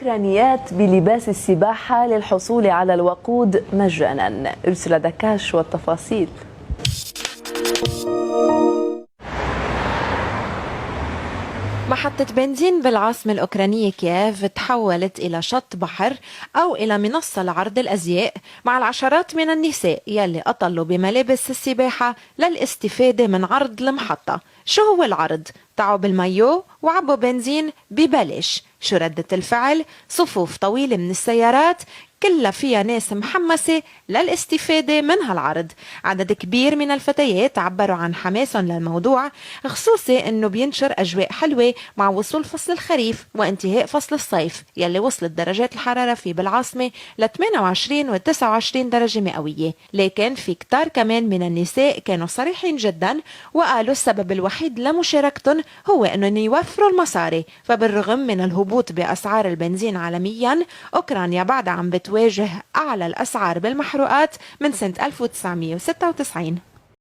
الأوكرانيات بلباس السباحة للحصول على الوقود مجانا. أرسل دكاش والتفاصيل. محطة بنزين بالعاصمة الأوكرانية كييف تحولت إلى شط بحر أو إلى منصة لعرض الأزياء مع العشرات من النساء يلي أطلوا بملابس السباحة للاستفادة من عرض المحطة. شو هو العرض؟ تعوا بالمايو وعبوا بنزين ببلاش. شو ردة الفعل؟ صفوف طويلة من السيارات كلها فيها ناس محمسة للاستفادة من هالعرض. عدد كبير من الفتيات عبروا عن حماسهم للموضوع، خصوصي انه بينشر اجواء حلوة مع وصول فصل الخريف وانتهاء فصل الصيف يلي وصلت درجات الحرارة فيه بالعاصمة ل 28 و 29 درجة مئوية. لكن في كتار كمان من النساء كانوا صريحين جدا وقالوا السبب الوحيد لمشاركتهم هو انهم يوفروا المصاري. فبالرغم من الهبوط بأسعار البنزين عالميا، أوكرانيا بعد عم بتواجه أعلى الأسعار بالمحروقات من سنة 1996.